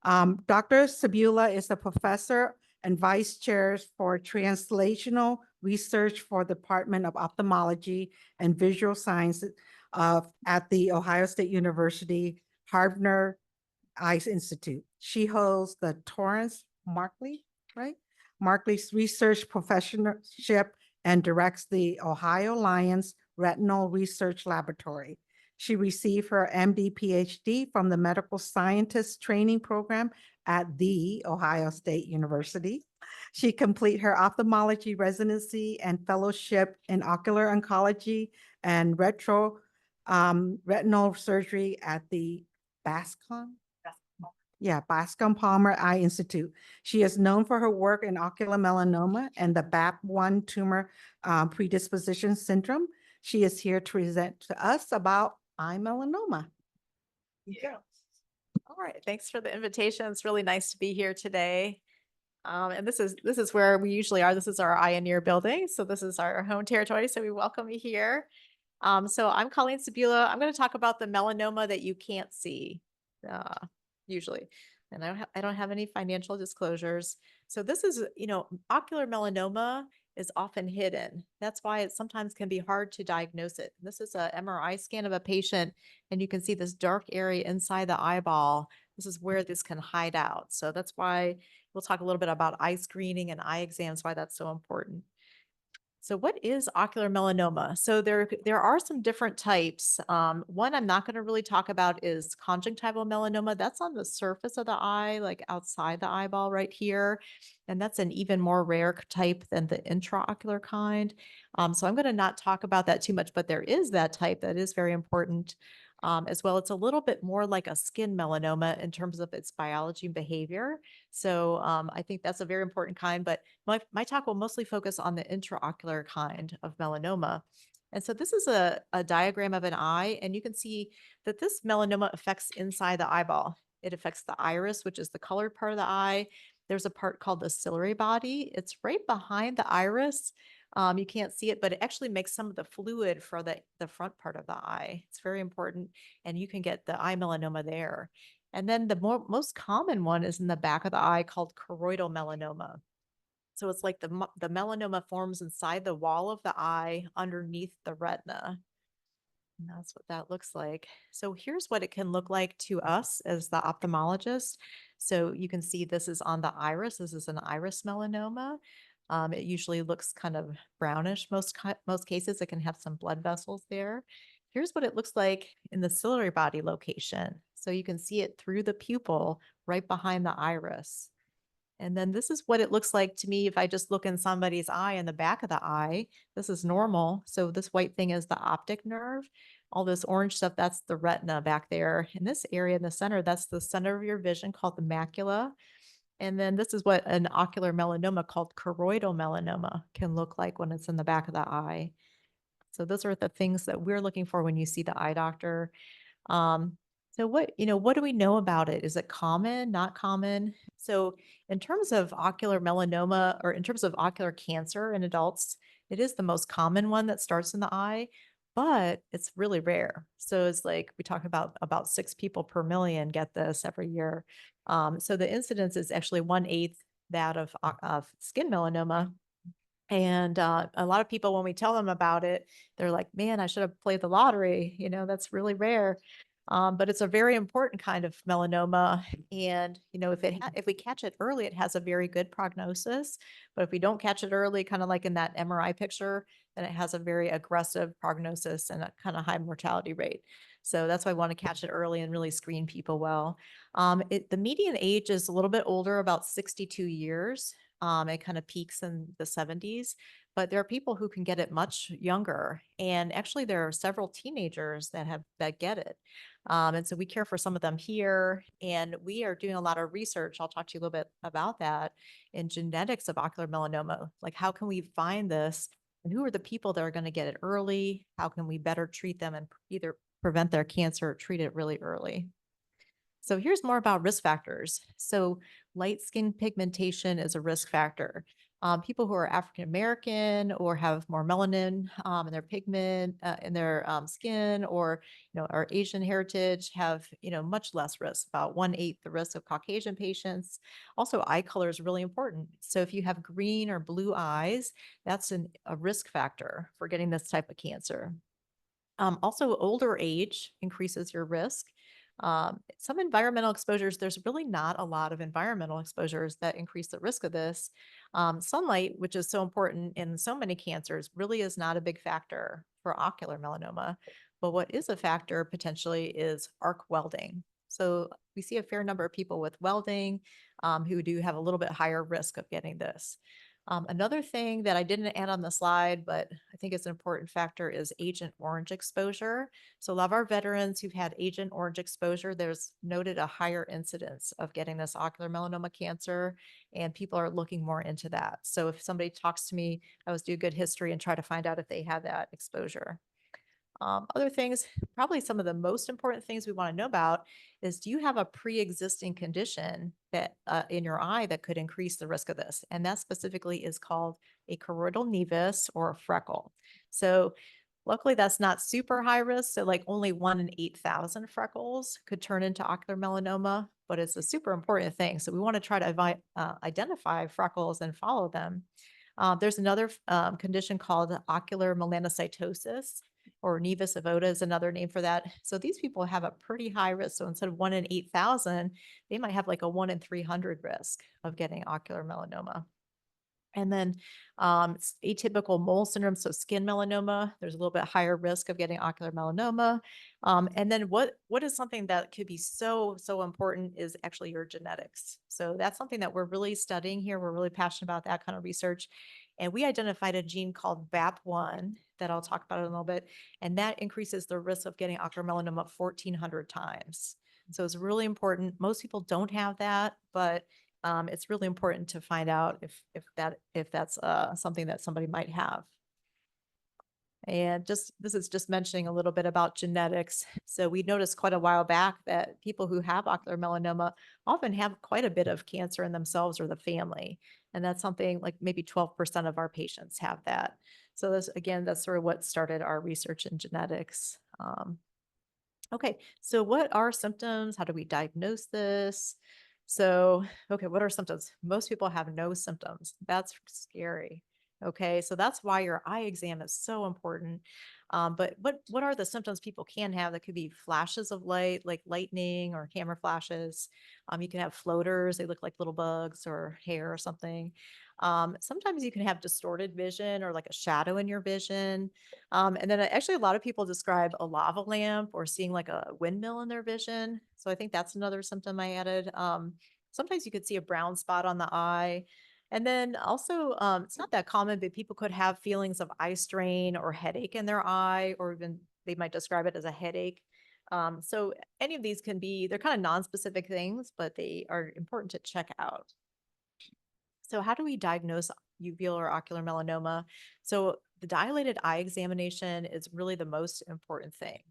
Dr. Cebulla is a professor and vice chair for translational research for the Department of Ophthalmology and Visual Sciences at the Ohio State University Harbner Eye Institute. She holds the Torrance Markley, right? Markley's research professorship and directs the Ohio Lions Retinal Research Laboratory. She received her MD PhD from the Medical Scientist Training Program at the Ohio State University. She completed her ophthalmology residency and fellowship in ocular oncology and retinal surgery at the Bascom Palmer Eye Institute. She is known for her work in ocular melanoma and the BAP1 tumor predisposition syndrome. She is here to present to us about eye melanoma. Yeah. All right. Thanks for the invitation. It's really nice to be here today. And this is where we usually are. This is our Eye and Ear building. So this is our home territory. So we welcome you here. So I'm Colleen Cebulla. I'm going to talk about the melanoma that you can't see, usually. And I don't have any financial disclosures. So this is, ocular melanoma is often hidden. That's why it sometimes can be hard to diagnose it. This is an MRI scan of a patient, and you can see this dark area inside the eyeball. This is where this can hide out. So that's why we'll talk a little bit about eye screening and eye exams, why that's so important. So what is ocular melanoma? So there are some different types. One I'm not going to really talk about is conjunctival melanoma. That's on the surface of the eye, like outside the eyeball right here. And that's an even more rare type than the intraocular kind. So I'm going to not talk about that too much, but there is that type that is very important. As well, it's a little bit more like a skin melanoma in terms of its biology and behavior. So I think that's a very important kind, but my talk will mostly focus on the intraocular kind of melanoma. And so this is a diagram of an eye, and you can see that this melanoma affects inside the eyeball. It affects the iris, which is the colored part of the eye. There's a part called the ciliary body. It's right behind the iris. You can't see it, but it actually makes some of the fluid for the front part of the eye. It's very important, and you can get the eye melanoma there. And then the most common one is in the back of the eye called choroidal melanoma. So it's like the melanoma forms inside the wall of the eye underneath the retina. And that's what that looks like. So here's what it can look like to us as the ophthalmologist. So you can see this is on the iris. This is an iris melanoma. It usually looks kind of brownish. Most cases, it can have some blood vessels there. Here's what it looks like in the ciliary body location. So you can see it through the pupil right behind the iris. And then this is what it looks like to me if I just look in somebody's eye in the back of the eye. This is normal. So this white thing is the optic nerve. All this orange stuff, that's the retina back there. In this area in the center, that's the center of your vision called the macula. And then this is what an ocular melanoma called choroidal melanoma can look like when it's in the back of the eye. So those are the things that we're looking for when you see the eye doctor. So what do we know about it? Is it common, not common? So in terms of ocular melanoma, or in terms of ocular cancer in adults, it is the most common one that starts in the eye, but it's really rare. So it's like we talk about 6 people per million get this every year. So the incidence is actually 1/8 that of skin melanoma. And a lot of people, when we tell them about it, they're like, man, I should have played the lottery. That's really rare. But it's a very important kind of melanoma. And, if we catch it early, it has a very good prognosis. But if we don't catch it early, kind of like in that MRI picture, then it has a very aggressive prognosis and a kind of high mortality rate. So that's why I want to catch it early and really screen people well. The median age is a little bit older, about 62 years. It kind of peaks in the 70s, but there are people who can get it much younger. And actually, there are several teenagers that get it. And so we care for some of them here, and we are doing a lot of research. I'll talk to you a little bit about that in genetics of ocular melanoma. Like, how can we find this, and who are the people that are going to get it early? How can we better treat them and either prevent their cancer or treat it really early? So here's more about risk factors. So light skin pigmentation is a risk factor. People who are African American or have more melanin in their pigment in their skin, or are Asian heritage, have much less risk, about 1/8 the risk of Caucasian patients. Also, eye color is really important. So if you have green or blue eyes, that's a risk factor for getting this type of cancer. Also, older age increases your risk. Some environmental exposures, there's really not a lot of environmental exposures that increase the risk of this. Sunlight, which is so important in so many cancers, really is not a big factor for ocular melanoma. But what is a factor potentially is arc welding. So we see a fair number of people with welding who do have a little bit higher risk of getting this. Another thing that I didn't add on the slide, but I think it's an important factor, is Agent Orange exposure. So a lot of our veterans who've had Agent Orange exposure, there's noted a higher incidence of getting this ocular melanoma cancer, and people are looking more into that. So if somebody talks to me, I always do good history and try to find out if they have that exposure. Other things, probably some of the most important things we want to know about is, do you have a pre-existing condition that in your eye that could increase the risk of this? And that specifically is called a choroidal nevus or a freckle. So luckily that's not super high risk. So like only 1 in 8,000 freckles could turn into ocular melanoma, but it's a super important thing. So we want to try to identify freckles and follow them. There's another condition called ocular melanocytosis, or nevus evoda is another name for that. So these people have a pretty high risk. So instead of 1 in 8,000, they might have like a 1 in 300 risk of getting ocular melanoma. And then atypical mole syndrome, so skin melanoma, there's a little bit higher risk of getting ocular melanoma. And then what is something that could be so important is actually your genetics. So that's something that we're really studying here. We're really passionate about that kind of research. And we identified a gene called BAP1 that I'll talk about in a little bit. And that increases the risk of getting ocular melanoma 1,400 times. So it's really important. Most people don't have that, but it's really important to find out if that's something that somebody might have. And this is just mentioning a little bit about genetics. So we noticed quite a while back that people who have ocular melanoma often have quite a bit of cancer in themselves or the family. And that's something like maybe 12% of our patients have that. So that's sort of what started our research in genetics. Okay, so what are symptoms? How do we diagnose this? So, okay, what are symptoms? Most people have no symptoms. That's scary. Okay, so that's why your eye exam is so important. But what are the symptoms people can have that could be flashes of light, like lightning or camera flashes? You can have floaters. They look like little bugs or hair or something. Sometimes you can have distorted vision or like a shadow in your vision. And then actually a lot of people describe a lava lamp or seeing like a windmill in their vision. So I think that's another symptom I added. Sometimes you could see a brown spot on the eye. And then also, it's not that common, but people could have feelings of eye strain or headache in their eye, or even they might describe it as a headache. So any of these they're kind of non-specific things, but they are important to check out. So how do we diagnose uveal or ocular melanoma? So the dilated eye examination is really the most important thing.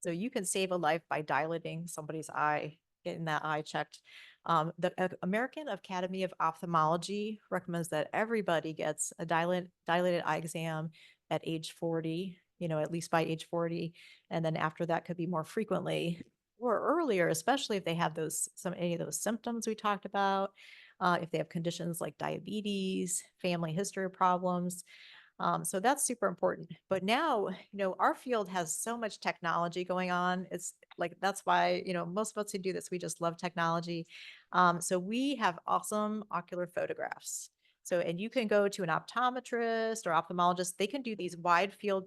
So you can save a life by dilating somebody's eye, getting that eye checked. The American Academy of Ophthalmology recommends that everybody gets a dilated eye exam at age 40, at least by age 40. And then after that could be more frequently or earlier, especially if they have any of those symptoms we talked about. If they have conditions like diabetes, family history problems. So that's super important. But now, our field has so much technology going on. It's like, that's why, most of us who do this, we just love technology. So we have awesome ocular photographs. So, and you can go to an optometrist or ophthalmologist. They can do these wide field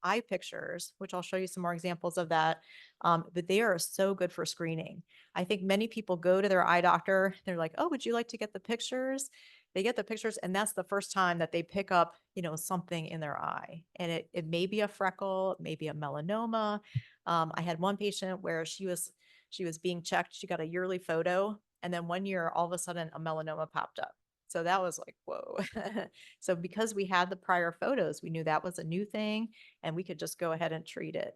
eye pictures, which I'll show you some more examples of that. But they are so good for screening. I think many people go to their eye doctor. They're like, oh, would you like to get the pictures? They get the pictures, and that's the first time that they pick up, something in their eye. And it may be a freckle, it may be a melanoma. I had one patient where she was being checked. She got a yearly photo, and then one year, all of a sudden, a melanoma popped up. So that was like, whoa. So because we had the prior photos, we knew that was a new thing, and we could just go ahead and treat it.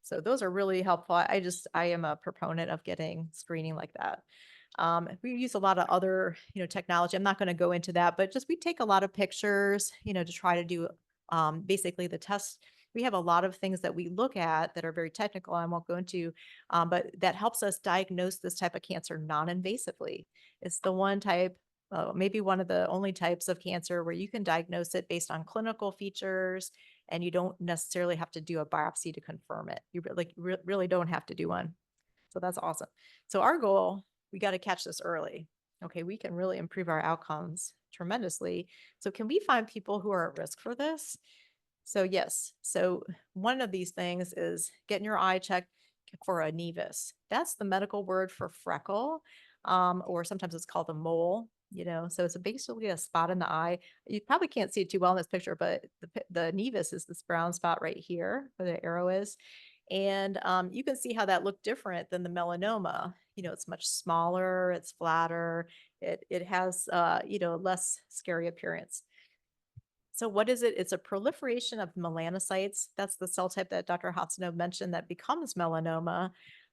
So those are really helpful. I am a proponent of getting screening like that. We use a lot of other, technology. I'm not going to go into that, but just we take a lot of pictures, to try to do basically the test. We have a lot of things that we look at that are very technical. I won't go into, but that helps us diagnose this type of cancer non-invasively. It's the one type, maybe one of the only types of cancer where you can diagnose it based on clinical features, and you don't necessarily have to do a biopsy to confirm it. You really don't have to do one. So that's awesome. So our goal, we got to catch this early. Okay, we can really improve our outcomes tremendously. So can we find people who are at risk for this? So yes, so one of these things is getting your eye checked for a nevus. That's the medical word for freckle, or sometimes it's called a mole. So it's basically a spot in the eye. You probably can't see it too well in this picture, but the nevus is this brown spot right here where the arrow is. And you can see how that looked different than the melanoma. It's much smaller, it's flatter, it has less scary appearance. So what is it? It's a proliferation of melanocytes. That's the cell type that Dr. Hotsunov mentioned that becomes melanoma.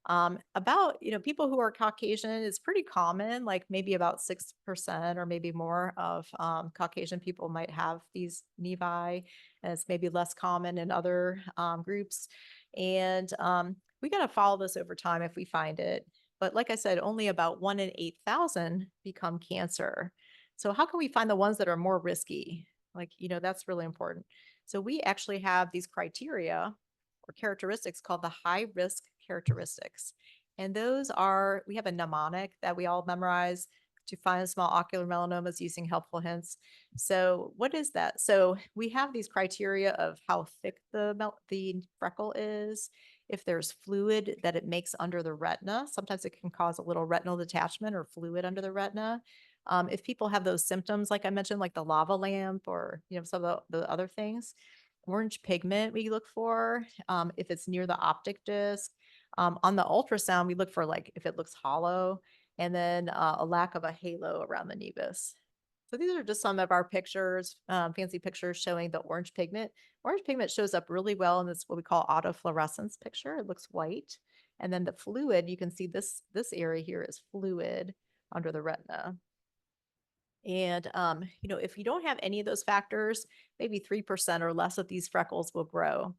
About, people who are Caucasian, it's pretty common, like maybe about 6% or maybe more of Caucasian people might have these nevi, and it's maybe less common in other groups. And we got to follow this over time if we find it. But like I said, only about 1 in 8,000 become cancer. So how can we find the ones that are more risky? That's really important. So we actually have these criteria or characteristics called the high risk characteristics. And those are, we have a mnemonic that we all memorize to find small ocular melanomas using helpful hints. So what is that? So we have these criteria of how thick the freckle is, if there's fluid that it makes under the retina. Sometimes it can cause a little retinal detachment or fluid under the retina. If people have those symptoms, like I mentioned, like the lava lamp or, some of the other things, orange pigment we look for, if it's near the optic disc. On the ultrasound, we look for like if it looks hollow, and then a lack of a halo around the nevus. So these are just some of our pictures, fancy pictures showing the orange pigment. Orange pigment shows up really well in this, what we call autofluorescence picture. It looks white. And then the fluid, you can see this area here is fluid under the retina. And, if you don't have any of those factors, maybe 3% or less of these freckles will grow.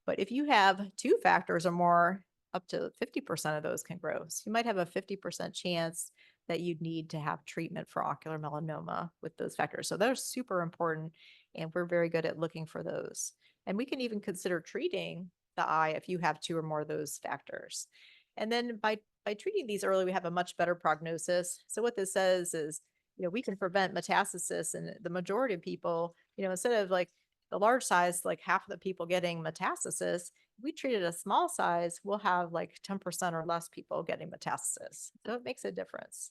But if you have 2 factors or more, up to 50% of those can grow. So you might have a 50% chance that you'd need to have treatment for ocular melanoma with those factors. So they're super important, and we're very good at looking for those. And we can even consider treating the eye if you have 2 or more of those factors. And then by treating these early, we have a much better prognosis. So what this says is, we can prevent metastasis in the majority of people, instead of like the large size, like half of the people getting metastasis, if we treated a small size, we'll have like 10% or less people getting metastasis. So it makes a difference.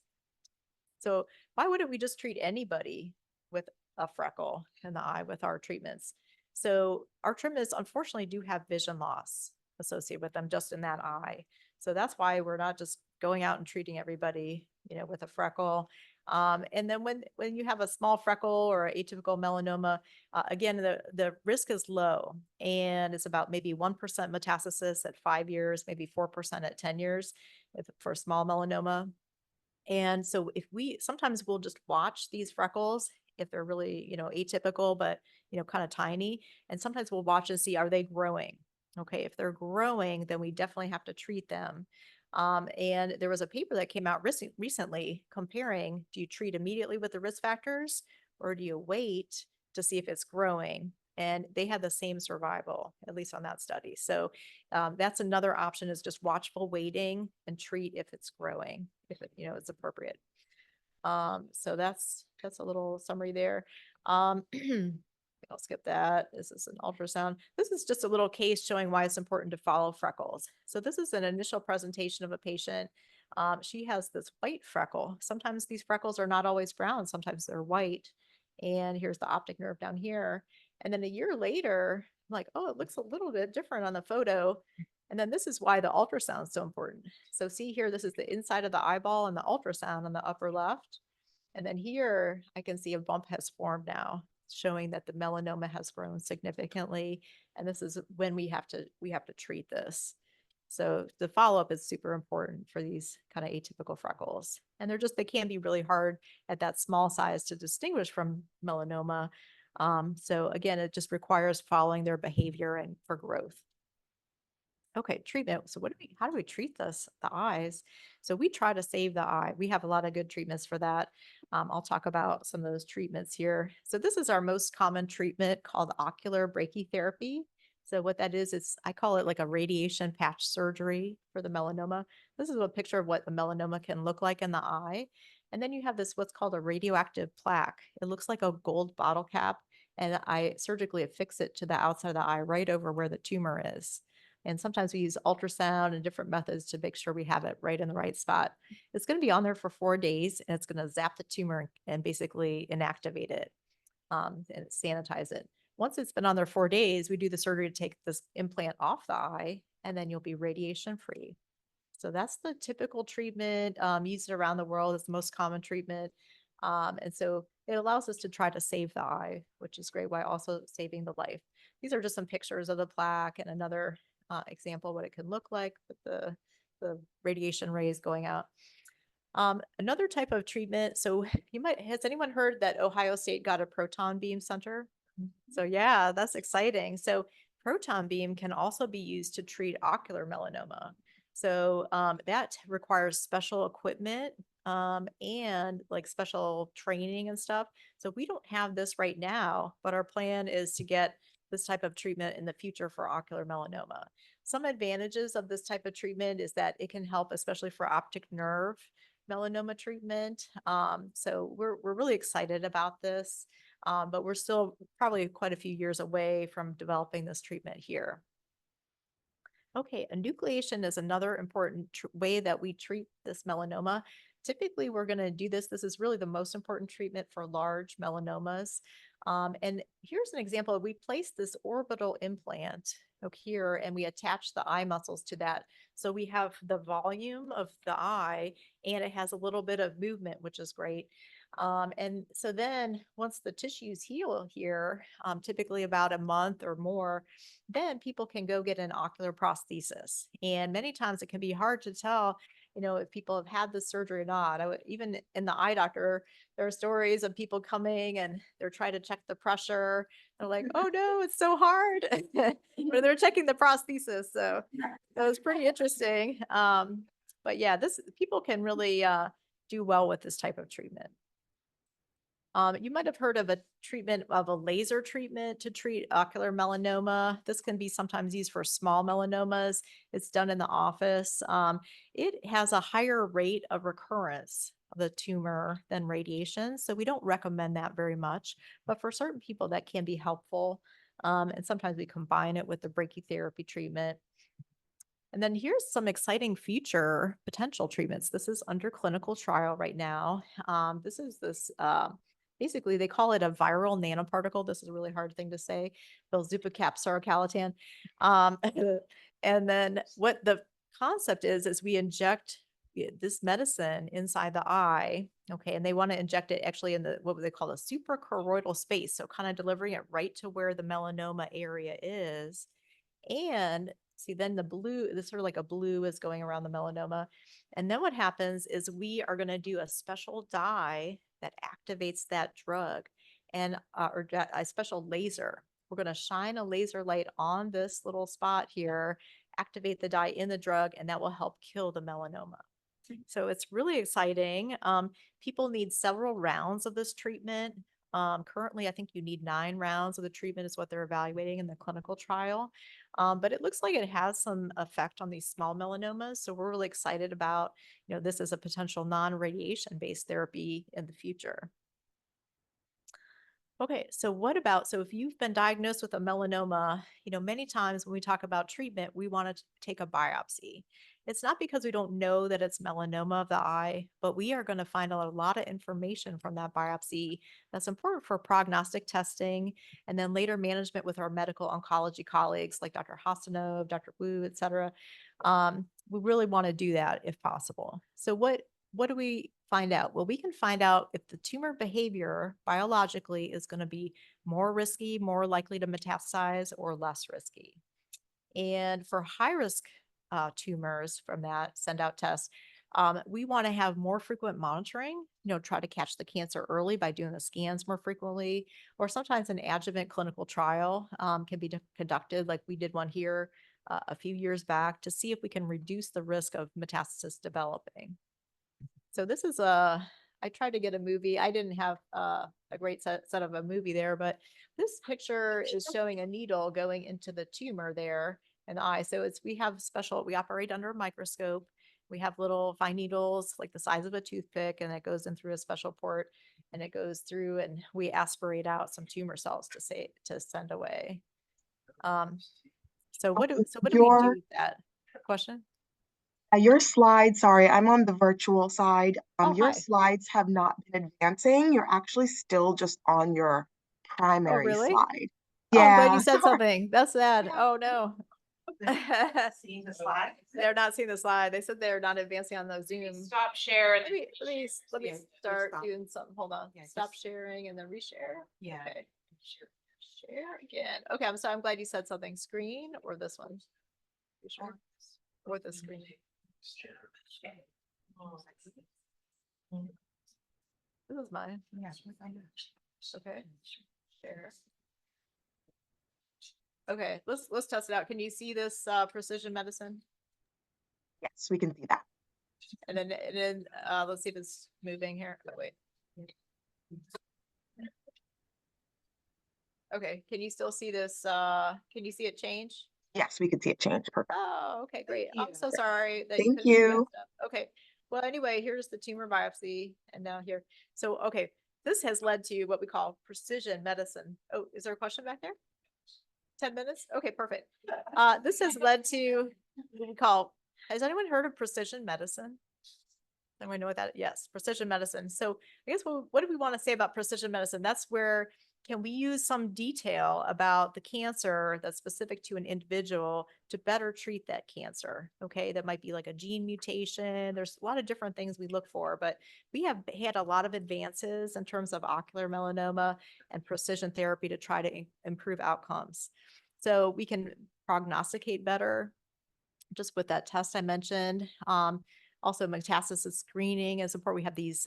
So why wouldn't we just treat anybody with a freckle in the eye with our treatments? So our treatments unfortunately do have vision loss associated with them just in that eye. So that's why we're not just going out and treating everybody, with a freckle. And then when you have a small freckle or atypical melanoma, again, the risk is low, and it's about maybe 1% metastasis at 5 years, maybe 4% at 10 years for small melanoma. And so sometimes we'll just watch these freckles if they're really, atypical, but, kind of tiny. And sometimes we'll watch and see, are they growing? Okay. If they're growing, then we definitely have to treat them. And there was a paper that came out recently comparing, do you treat immediately with the risk factors, or do you wait to see if it's growing? And they had the same survival, at least on that study. So that's another option, is just watchful waiting and treat if it's growing, if it, it's appropriate. So that's a little summary there. I'll skip that. This is an ultrasound. This is just a little case showing why it's important to follow freckles. So this is an initial presentation of a patient. She has this white freckle. Sometimes these freckles are not always brown. Sometimes they're white. And here's the optic nerve down here. And then a year later, I'm like, oh, it looks a little bit different on the photo. And then this is why the ultrasound is so important. So see here, this is the inside of the eyeball and the ultrasound on the upper left. And then here I can see a bump has formed now, showing that the melanoma has grown significantly. And this is when we have to treat this. So the follow-up is super important for these kind of atypical freckles. And they can be really hard at that small size to distinguish from melanoma. So again, it just requires following their behavior and for growth. Okay, treatment. So how do we treat this, the eyes? So we try to save the eye. We have a lot of good treatments for that. I'll talk about some of those treatments here. So this is our most common treatment called ocular brachytherapy. So what that is I call it like a radiation patch surgery for the melanoma. This is a picture of what the melanoma can look like in the eye. And then you have what's called a radioactive plaque. It looks like a gold bottle cap, and I surgically affix it to the outside of the eye right over where the tumor is. And sometimes we use ultrasound and different methods to make sure we have it right in the right spot. It's going to be on there for 4 days, and it's going to zap the tumor and basically inactivate it and sanitize it. Once it's been on there 4 days, we do the surgery to take this implant off the eye, and then you'll be radiation free. So that's the typical treatment used around the world. It's the most common treatment. And so it allows us to try to save the eye, which is great, while also saving the life. These are just some pictures of the plaque and another example what it can look like with the radiation rays going out. Another type of treatment. So has anyone heard that Ohio State got a proton beam center? So yeah, that's exciting. So proton beam can also be used to treat ocular melanoma. So that requires special equipment and like special training and stuff. So we don't have this right now, but our plan is to get this type of treatment in the future for ocular melanoma. Some advantages of this type of treatment is that it can help, especially for optic nerve melanoma treatment. So we're really excited about this, but we're still probably quite a few years away from developing this treatment here. Okay, enucleation is another important way that we treat this melanoma. Typically, we're going to do this. This is really the most important treatment for large melanomas. And here's an example. We place this orbital implant here, and we attach the eye muscles to that. So we have the volume of the eye, and it has a little bit of movement, which is great. And so then once the tissues heal here, typically about a month or more, then people can go get an ocular prosthesis. And many times it can be hard to tell, if people have had this surgery or not. Even in the eye doctor, there are stories of people coming and they're trying to check the pressure. They're like, oh no, it's so hard. But they're checking the prosthesis. So that was pretty interesting. But yeah, people can really do well with this type of treatment. You might have heard of a laser treatment to treat ocular melanoma. This can be sometimes used for small melanomas. It's done in the office. It has a higher rate of recurrence of the tumor than radiation. So we don't recommend that very much, but for certain people that can be helpful. And sometimes we combine it with the brachytherapy treatment. And then here's some exciting future potential treatments. This is under clinical trial right now. Basically, they call it a viral nanoparticle. This is a really hard thing to say. Belzupacap sarcalatan. And then what the concept is we inject this medicine inside the eye. Okay. And they want to inject it actually in what they call the suprachoroidal space. So kind of delivering it right to where the melanoma area is. And see, then this sort of like a blue is going around the melanoma. And then what happens is we are going to do a special dye that activates that drug or a special laser. We're going to shine a laser light on this little spot here, activate the dye in the drug, and that will help kill the melanoma. So it's really exciting. People need several rounds of this treatment. Currently, I think you need 9 rounds of the treatment is what they're evaluating in the clinical trial. But it looks like it has some effect on these small melanomas. So we're really excited about, this as a potential non-radiation based therapy in the future. Okay, so if you've been diagnosed with a melanoma, many times when we talk about treatment, we want to take a biopsy. It's not because we don't know that it's melanoma of the eye, but we are going to find out a lot of information from that biopsy that's important for prognostic testing and then later management with our medical oncology colleagues like Dr. Hasanov, Dr. Wu, et cetera. We really want to do that if possible. So what do we find out? Well, we can find out if the tumor behavior biologically is going to be more risky, more likely to metastasize, or less risky. And for high risk tumors from that send out test. We want to have more frequent monitoring, try to catch the cancer early by doing the scans more frequently, or sometimes an adjuvant clinical trial can be conducted, like we did one here a few years back, to see if we can reduce the risk of metastasis developing. So this is I tried to get a movie. I didn't have a great set of a movie there, but this picture is showing a needle going into the tumor there in the eye. So we operate under a microscope. We have little fine needles like the size of a toothpick, and it goes in through a special port, and it goes through, and we aspirate out some tumor cells to send away. So what do we do with that? Question? Your slides, sorry, I'm on the virtual side. Your Hi. slides have not been advancing. You're actually still just on your Oh, primary really? slide. Oh, I'm glad Yeah. you said something. That's sad. Oh, no. Seeing the slide? They're not seeing the slide. They said they're not advancing on the Zoom. Stop sharing. Let me Yeah, start stop. doing something. Hold on. Yeah, Stop just- sharing and then reshare. Yeah. Okay. Share again. Okay, I'm glad you said something. Screen or this one? Reshare. Or the screen. This is mine. Yeah. Okay. Share. Okay, let's test it out. Can you see this precision medicine? Yes, we can see that. And then let's see if it's moving here. Oh, wait. Okay, can you still see this? Can you see it change? Yes, we can see it change. Perfect. Oh, okay, great. Thank I'm you. so sorry that Thank couldn't see that you. stuff. Okay, well, anyway, here's the tumor biopsy, and now here. So, okay, this has led to what we call precision medicine. Oh, is there a question back there? 10 minutes? Okay, perfect. This has led to what we call, has anyone heard of precision medicine? Anyone know what that? Yes, precision medicine. So I guess what do we want to say about precision medicine? That's where can we use some detail about the cancer that's specific to an individual to better treat that cancer? Okay, that might be like a gene mutation. There's a lot of different things we look for, but we have had a lot of advances in terms of ocular melanoma and precision therapy to try to improve outcomes. So we can prognosticate better just with that test I mentioned. Also, metastasis screening is important. We have these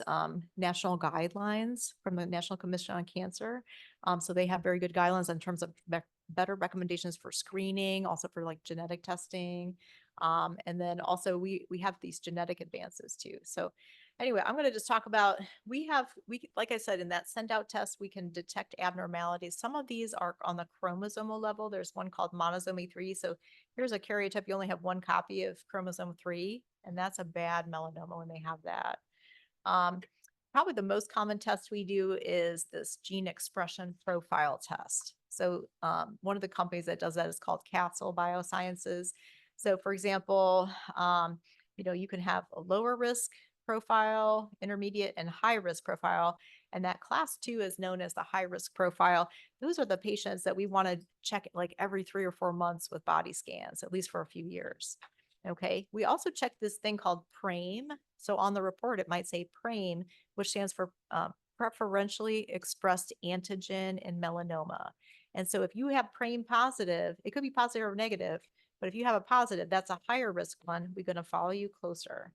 national guidelines from the National Commission on Cancer. So they have very good guidelines in terms of better recommendations for screening, also for like genetic testing. And then also we have these genetic advances too. So anyway, I'm going to just talk about, like I said, in that send out test, we can detect abnormalities. Some of these are on the chromosomal level. There's one called monosomy 3. So here's a karyotype. You only have one copy of chromosome 3, and that's a bad melanoma when they have that. Probably the most common test we do is this gene expression profile test. So one of the companies that does that is called Castle Biosciences. So for example, you can have a lower risk profile, intermediate, and high risk profile. And that class 2 is known as the high risk profile. Those are the patients that we want to check like every 3 or 4 months with body scans, at least for a few years. Okay. We also check this thing called PRAME. So on the report, it might say PRAME, which stands for preferentially expressed antigen in melanoma. And so if you have PRAME positive, it could be positive or negative, but if you have a positive, that's a higher risk one. We're going to follow you closer.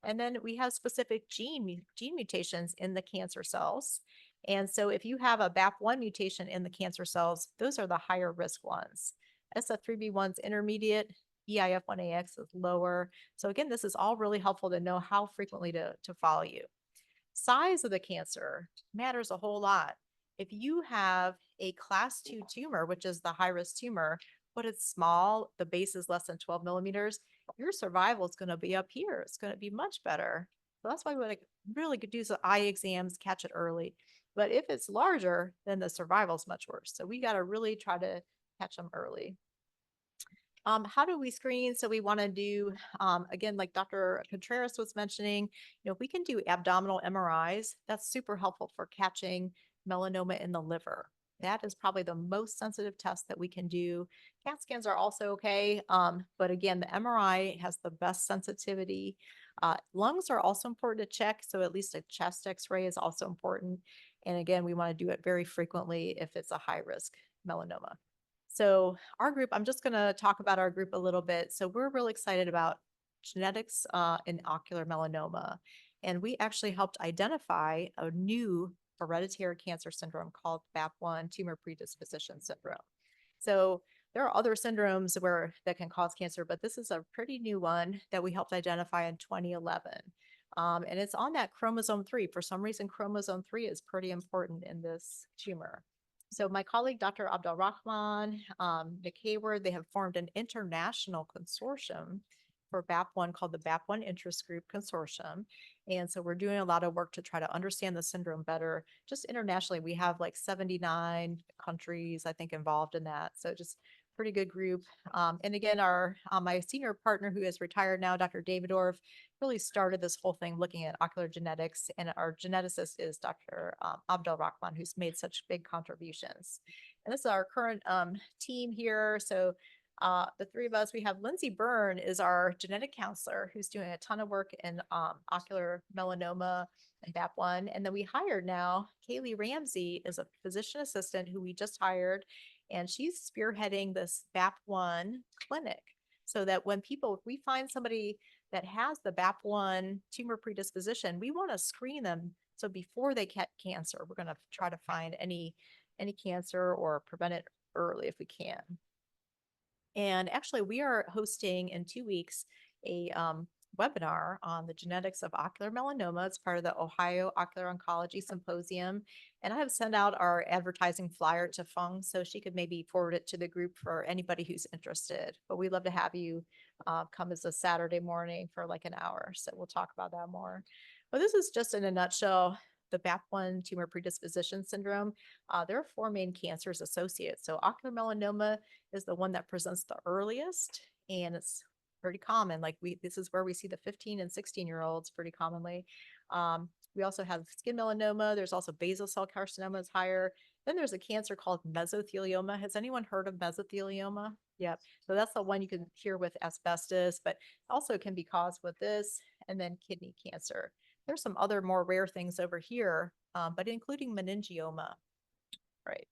And then we have specific gene mutations in the cancer cells. And so if you have a BAP1 mutation in the cancer cells, those are the higher risk ones. SF3B1's intermediate, EIF1AX is lower. So again, this is all really helpful to know how frequently to follow you. Size of the cancer matters a whole lot. If you have a class 2 tumor, which is the high risk tumor, but it's small, the base is less than 12 millimeters, your survival is going to be up here. It's going to be much better. So that's why we really could do some eye exams, catch it early. But if it's larger, then the survival is much worse. So we got to really try to catch them early. How do we screen? So we want to do, again, like Dr. Contreras was mentioning, if we can do abdominal MRIs, that's super helpful for catching melanoma in the liver. That is probably the most sensitive test that we can do. CAT scans are also okay, but again, the MRI has the best sensitivity. Lungs are also important to check, so at least a chest X-ray is also important. And again, we want to do it very frequently if it's a high-risk melanoma. So our group, I'm just going to talk about our group a little bit. So we're really excited about genetics in ocular melanoma. And we actually helped identify a new hereditary cancer syndrome called BAP1 tumor predisposition syndrome. So there are other syndromes that can cause cancer, but this is a pretty new one that we helped identify in 2011. And it's on that chromosome 3. For some reason, chromosome 3 is pretty important in this tumor. So my colleague, Dr. Abdelrahman, Nick Hayward, they have formed an international consortium for BAP1 called the BAP1 Interest Group Consortium. And so we're doing a lot of work to try to understand the syndrome better. Just internationally, we have like 79 countries, I think, involved in that. So just pretty good group. And again, my senior partner who is retired now, Dr. David Orff, really started this whole thing looking at ocular genetics. And our geneticist is Dr. Abdelrahman, who's made such big contributions. And this is our current team here. So the three of us, we have Lindsay Byrne is our genetic counselor who's doing a ton of work in ocular melanoma and BAP1. And then we hired now, Kaylee Ramsey is a physician assistant who we just hired, and she's spearheading this BAP1 clinic so that when if we find somebody that has the BAP1 tumor predisposition, we want to screen them. So before they get cancer, we're going to try to find any cancer or prevent it early if we can. And actually, we are hosting in 2 weeks a webinar on the genetics of ocular melanoma. It's part of the Ohio Ocular Oncology Symposium. And I have sent out our advertising flyer to Feng so she could maybe forward it to the group for anybody who's interested. But we'd love to have you come as a Saturday morning for like an hour. So we'll talk about that more. But this is just in a nutshell the BAP1 tumor predisposition syndrome. There are 4 main cancers associated. So ocular melanoma is the one that presents the earliest, and it's pretty common. This is where we see the 15 and 16-year-olds pretty commonly. We also have skin melanoma. There's also basal cell carcinoma is higher. Then there's a cancer called mesothelioma. Has anyone heard of mesothelioma? Yep. So that's the one you can hear with asbestos, but also can be caused with this, and then kidney cancer. There's some other more rare things over here, but including meningioma. Right.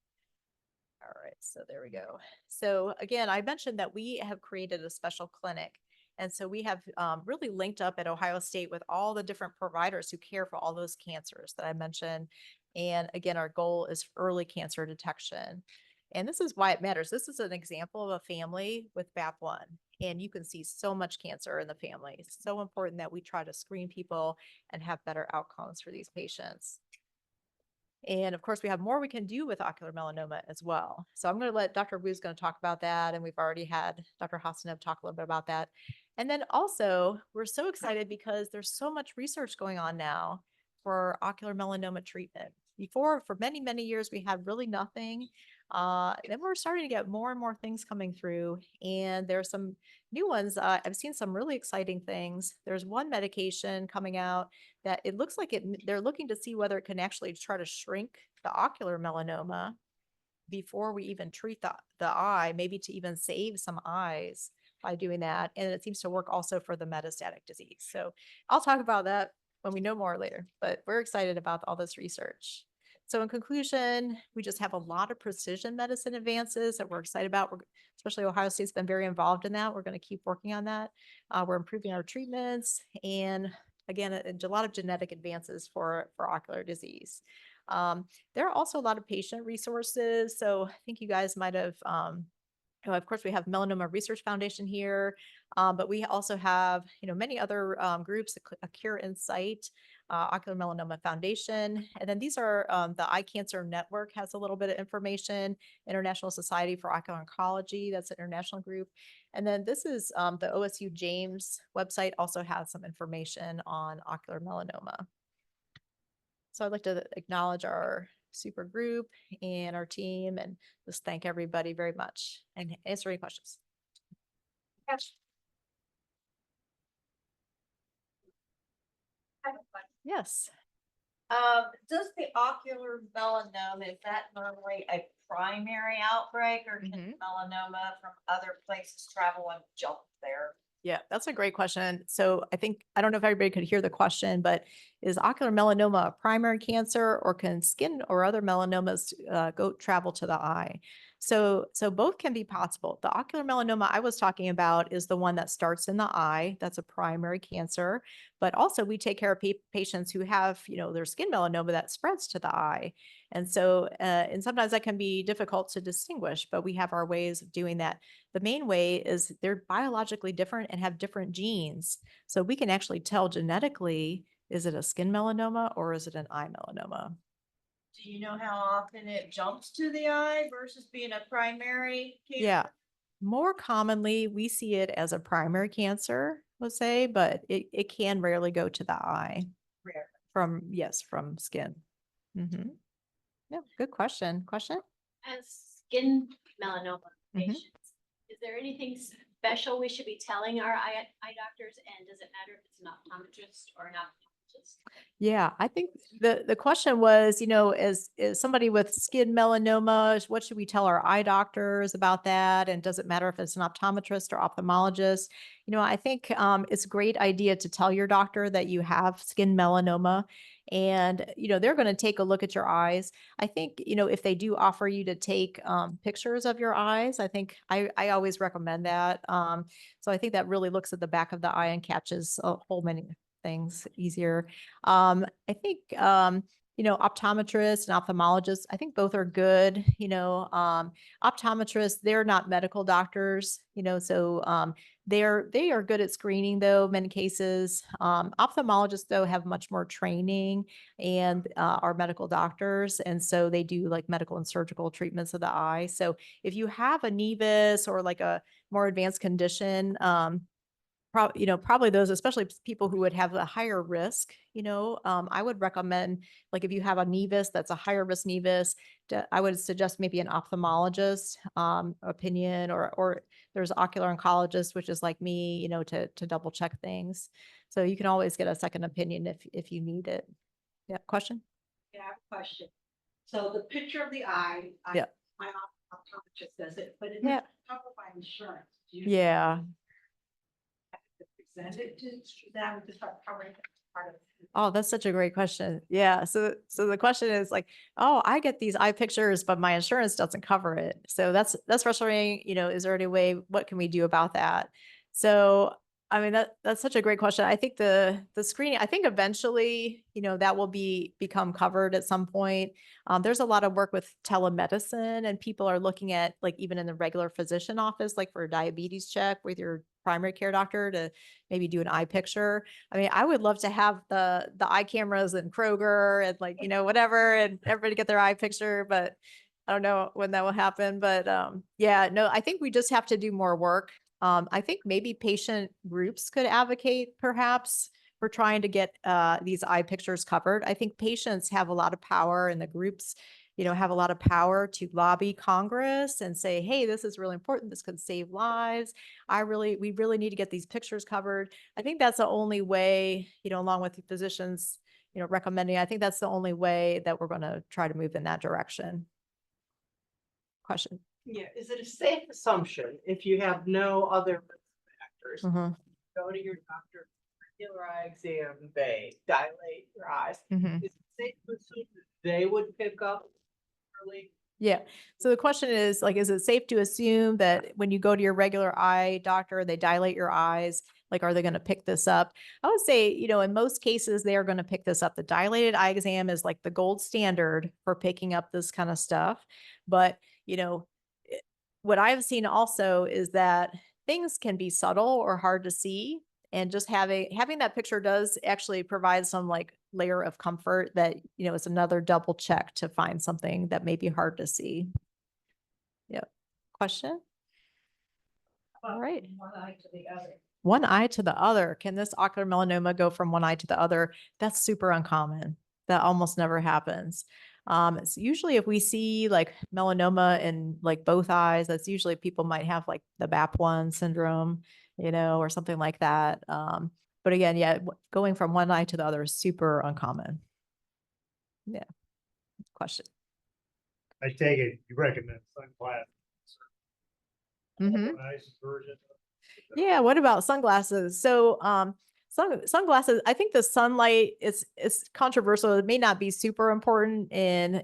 All right, so there we go. So again, I mentioned that we have created a special clinic. And so we have really linked up at Ohio State with all the different providers who care for all those cancers that I mentioned. And again, our goal is early cancer detection. And this is why it matters. This is an example of a family with BAP1. And you can see so much cancer in the family. It's so important that we try to screen people and have better outcomes for these patients. And of course, we have more we can do with ocular melanoma as well. So I'm going to let Dr. Wu's going to talk about that. And we've already had Dr. Hassanev talk a little bit about that. And then also, we're so excited because there's so much research going on now for ocular melanoma treatment. Before, for many, many years, we had really nothing. Then we're starting to get more and more things coming through. And there's some new ones. I've seen some really exciting things. There's one medication coming out that it looks like they're looking to see whether it can actually try to shrink the ocular melanoma before we even treat the eye, maybe to even save some eyes by doing that. And it seems to work also for the metastatic disease. So I'll talk about that when we know more later, but we're excited about all this research. So in conclusion, we just have a lot of precision medicine advances that we're excited about. Especially Ohio State's been very involved in that. We're going to keep working on that. We're improving our treatments, and again, a lot of genetic advances for ocular disease. There are also a lot of patient resources. So I think you guys might have, of course, we have Melanoma Research Foundation here, but we also have, many other groups, a Cure Insight, Ocular Melanoma Foundation. And then these are the Eye Cancer Network has a little bit of information, International Society for Ocular Oncology, that's an international group. And then this is the OSU James website also has some information on ocular melanoma. So I'd like to acknowledge our super group and our team and just thank everybody very much and answer any questions. Yes. Yes. Does the ocular melanoma, is that normally a primary outbreak, or can melanoma from other places travel and jump there? Yeah, that's a great question. So I don't know if everybody could hear the question, but is ocular melanoma a primary cancer, or can skin or other melanomas travel to the eye? So both can be possible. The ocular melanoma I was talking about is the one that starts in the eye. That's a primary cancer. But also we take care of patients who have, their skin melanoma that spreads to the eye. And so, and sometimes that can be difficult to distinguish, but we have our ways of doing that. The main way is they're biologically different and have different genes. So we can actually tell genetically, is it a skin melanoma or is it an eye melanoma? Do you know how often it jumps to the eye versus being a primary cancer? Yeah. More commonly, we see it as a primary cancer, let's say, but it can rarely go to the eye. Rare. From skin. Mm-hmm. Yeah, good question. Question? As skin melanoma Mhm. patients, is there anything special we should be telling our eye doctors? And does it matter if it's an optometrist or an ophthalmologist? Yeah, I think the question was, as somebody with skin melanoma, what should we tell our eye doctors about that? And does it matter if it's an optometrist or ophthalmologist? I think it's a great idea to tell your doctor that you have skin melanoma, and they're going to take a look at your eyes. I think if they do offer you to take pictures of your eyes, I think I always recommend that. So I think that really looks at the back of the eye and catches a whole many things easier. I think, optometrists and ophthalmologists, I think both are good. Optometrists, they're not medical doctors, so they are good at screening though, many cases. Ophthalmologists though have much more training and are medical doctors. And so they do like medical and surgical treatments of the eye. So if you have a nevus or like a more advanced condition, probably those, especially people who would have a higher risk, I would recommend, like if you have a nevus, that's a higher risk nevus, I would suggest maybe an ophthalmologist opinion, or there's ocular oncologist, which is like me, to double check things. So you can always get a second opinion if you need it. Yeah. Question? Yeah, I have a question. So the picture of the eye, Yeah. my optometrist does it, but it's Yeah. covered by insurance. Do you Yeah. have to present it to them to start covering it as part of it? Oh, that's such a great question. Yeah. So the question is like, oh, I get these eye pictures, but my insurance doesn't cover it. So that's frustrating. Is there any way, what can we do about that? So, I mean, that's such a great question. I think the screening, I think eventually, that will become covered at some point. There's a lot of work with telemedicine, and people are looking at, like, even in the regular physician office, like for a diabetes check with your primary care doctor, to maybe do an eye picture. I mean, I would love to have the eye cameras in Kroger and, like, whatever, and everybody get their eye picture, but I don't know when that will happen. But yeah, no, I think we just have to do more work. I think maybe patient groups could advocate perhaps for trying to get these eye pictures covered. I think patients have a lot of power, and the groups, have a lot of power to lobby Congress and say, hey, this is really important. This could save lives. We really need to get these pictures covered. I think that's the only way, along with the physicians, recommending, I think that's the only way that we're going to try to move in that direction. Question. Yeah, is it a safe assumption if you have no other risk factors, Mhm. go to your doctor, regular eye exam, they dilate your eyes? Mhm. Is it safe to assume that they would pick up early? Yeah. So the question is, like, is it safe to assume that when you go to your regular eye doctor, they dilate your eyes? Like, are they going to pick this up? I would say, in most cases, they are going to pick this up. The dilated eye exam is like the gold standard for picking up this kind of stuff. But, what I've seen also is that things can be subtle or hard to see. And just having that picture does actually provide some, like, layer of comfort that, it's another double check to find something that may be hard to see. Yep. Question? All right. One eye to the other. One eye to the other. Can this ocular melanoma go from one eye to the other? That's super uncommon. That almost never happens. It's usually if we see like melanoma in like both eyes, that's usually people might have like the BAP1 syndrome, or something like that. But again, yeah, going from one eye to the other is super uncommon. Yeah. Question. I take it you recommend sunglasses. Mhm. Nice version. Yeah. What about sunglasses? So, Sunglasses, I think the sunlight is controversial. It may not be super important in,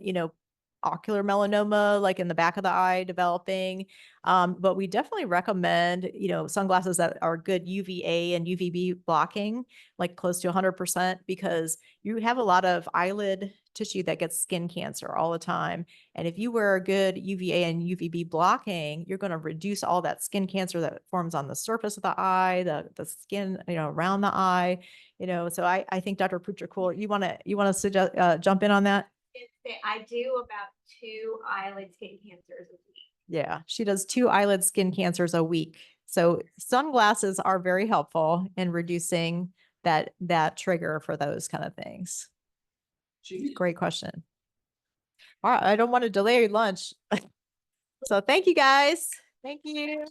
ocular melanoma, like in the back of the eye developing. But we definitely recommend, sunglasses that are good UVA and UVB blocking, like close to 100%, because you have a lot of eyelid tissue that gets skin cancer all the time. And if you wear a good UVA and UVB blocking, you're going to reduce all that skin cancer that forms on the surface of the eye, the skin, around the eye, so I think Dr. Putra-Cool, you want to suggest, jump in on that? I do about 2 eyelid skin cancers a week. Yeah, she does 2 eyelid skin cancers a week. So sunglasses are very helpful in reducing that trigger for those kind of things. Great question. All right, I don't want to delay your lunch. So thank you guys. Thank you.